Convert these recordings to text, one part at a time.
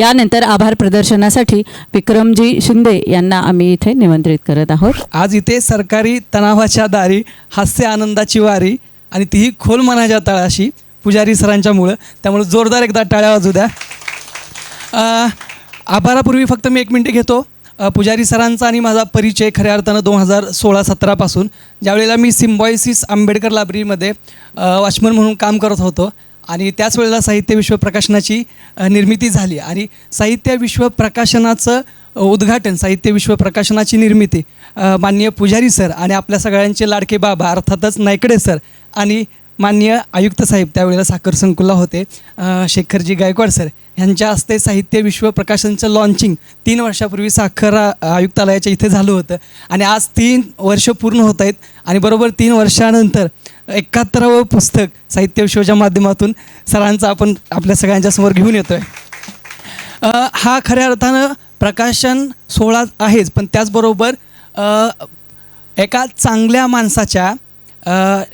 यानंतर आभार प्रदर्शनासाठी विक्रमजी शिंदे यांना आम्ही इथे निमंत्रित करत आहोत. आज इथे सरकारी तणावाच्या दारी हास्य आनंदाची वारी आणि तीही खोल मनाच्या तळाशी पुजारी सरांच्यामुळं, त्यामुळे जोरदार एकदा टाळ्या वाजू द्या. आभारापूर्वी फक्त मी 1 मिनिट घेतो. पुजारी सरांचा आणि माझा परिचय खऱ्या अर्थानं 2016-17 पासून, ज्यावेळेला मी सिम्बॉयसिस आंबेडकर लायब्ररीमध्ये वॉचमन म्हणून काम करत होतो आणि त्याच वेळेला साहित्य विश्व प्रकाशनाची निर्मिती झाली आणि साहित्य विश्व प्रकाशनाचं उद्घाटन, साहित्य विश्व प्रकाशनाची निर्मिती माननीय पुजारी सर आणि आपल्या सगळ्यांचे लाडके बाबा अर्थातच नायकडे सर आणि माननीय आयुक्त साहेब त्यावेळेला साखर संकुलला होते शेखरजी गायकवाड सर यांच्या हस्ते साहित्य विश्व प्रकाशनचं लॉन्चिंग 3 वर्षापूर्वी साखर आयुक्तालयाच्या इथे झालं होतं आणि आज 3 वर्ष पूर्ण होत आहेत आणि बरोबर 3 वर्षानंतर 71वं पुस्तक साहित्य विश्वच्या माध्यमातून सरांचं आपण आपल्या सगळ्यांच्या समोर घेऊन येतो आहे. हा खऱ्या अर्थानं प्रकाशन सोहळा आहेच, पण त्याचबरोबर एका चांगल्या माणसाच्या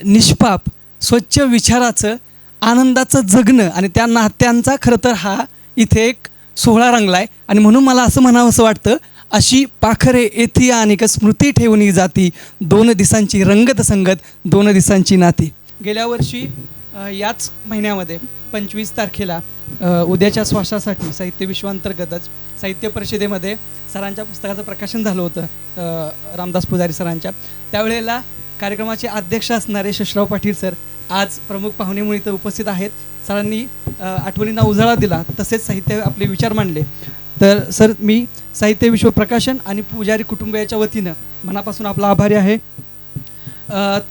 निष्पाप स्वच्छ विचाराचं आनंदाचं जगणं आणि त्या नात्यांचा खरं तर हा इथे एक सोहळा रंगला आहे आणि म्हणून मला असं म्हणावंसं वाटतं, अशी पाखरे येथे अनेक स्मृती ठेवून जाती, 2 दिवसांची रंगत संगत 2 दिवसांची नाती. गेल्या वर्षी याच महिन्यामध्ये 25 तारखेला उद्याच्या श्वासासाठी साहित्य विश्वांतर्गतच साहित्य परिषदेमध्ये सरांच्या पुस्तकाचं प्रकाशन झालं होतं रामदास पुजारी सरांच्या. त्यावेळेला कार्यक्रमाचे अध्यक्ष असणारे शशराव पाटील सर आज प्रमुख पाहुणे म्हणून इथं उपस्थित आहेत. सरांनी आठवणींना उजाळा दिला, तसेच साहित्य आपले विचार मांडले. तर सर, मी साहित्य विश्व प्रकाशन आणि पुजारी कुटुंबियाच्या वतीनं मनापासून आपला आभारी आहे.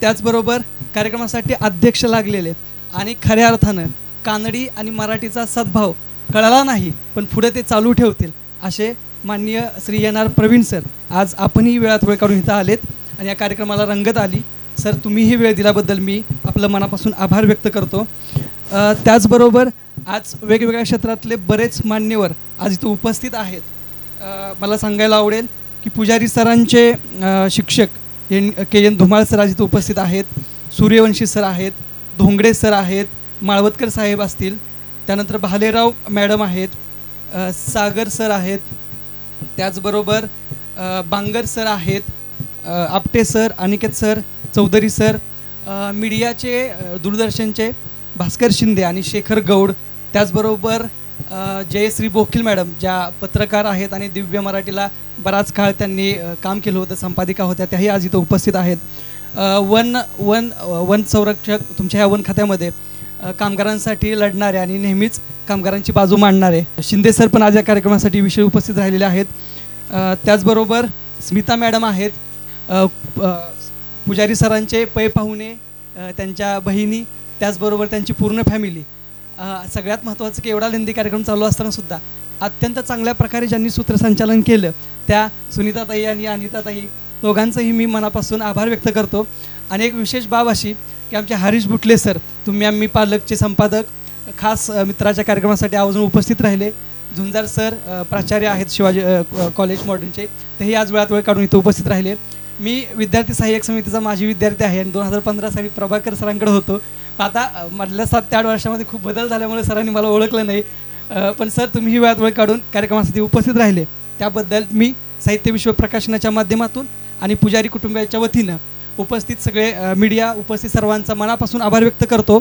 त्याचबरोबर कार्यक्रमासाठी अध्यक्ष लागलेले आणि खऱ्या अर्थानं कानडी आणि मराठीचा सद्भाव कळाला नाही पण पुढे ते चालू ठेवतील असे माननीय श्री NR प्रवीण सर आज आपणही वेळात वेळ काढून इथं आलेत आणि या कार्यक्रमाला रंगत आली. सर, तुम्हीही वेळ दिल्याबद्दल मी आपलं मनापासून आभार व्यक्त करतो. त्याचबरोबर आज वेगवेगळ्या क्षेत्रातले बरेच मान्यवर आज इथं उपस्थित आहेत. मला सांगायला आवडेल की पुजारी सरांचे शिक्षक KN धुमाळ सर आज इथं उपस्थित आहेत, सूर्यवंशी सर आहेत, धोंगडे सर आहेत, माळवतकर साहेब असतील, त्यानंतर भालेराव मॅडम आहेत, सागर सर आहेत, त्याचबरोबर बांगर सर आहेत, Apte sir, Aniket sir, Chaudhary sir, मीडियाचे दूरदर्शनचे भास्कर शिंदे आणि शेखर गौड, त्याचबरोबर जयश्री बोखील मॅडम ज्या पत्रकार आहेत आणि दिव्य मराठीला बराच काळ त्यांनी काम केलं होतं, संपादिका होत्या, त्याही आज इथं उपस्थित आहेत. वन संरक्षक तुमच्या ह्या वन खात्यामध्ये कामगारांसाठी लढणारे आणि नेहमीच कामगारांची बाजू मांडणारे शिंदे सर पण आज या कार्यक्रमासाठी विषय उपस्थित राहिलेले आहेत. त्याचबरोबर स्मिता मॅडम आहेत, पुजारी सरांचे पै पाहुणे, त्यांच्या बहिणी, त्याचबरोबर त्यांची पूर्ण फॅमिली. सगळ्यात महत्त्वाचं की एवढा लेंदी कार्यक्रम चालू असतानासुद्धा अत्यंत चांगल्या प्रकारे ज्यांनी सूत्रसंचालन केलं त्या सुनीताताई आणि अनिताताई दोघांचंही मी मनापासून आभार व्यक्त करतो. आणि एक विशेष बाब अशी की आमचे हरीश बुटले सर, तुम्ही आम्ही पालकचे संपादक, खास मित्राच्या कार्यक्रमासाठी आवर्जून उपस्थित राहिले. झुंजार सर प्राचार्य आहेत शिवाजी कॉलेज मॉडर्नचे, तेही आज वेळात वेळ काढून इथं उपस्थित राहिले. मी विद्यार्थी सहाय्यक समितीचा माजी विद्यार्थी आहे आणि 2015 साली प्रभाकर सरांकडे होतो. आता मधल्या 7 ते 8 वर्षामध्ये खूप बदल झाल्यामुळे सरांनी मला ओळखलं नाही, पण सर तुम्हीही वेळात वेळ काढून कार्यक्रमासाठी उपस्थित राहिले त्याबद्दल मी साहित्य विश्व प्रकाशनाच्या माध्यमातून आणि पुजारी कुटुंबियाच्या वतीनं उपस्थित सगळे मीडिया उपस्थित सर्वांचा मनापासून आभार व्यक्त करतो.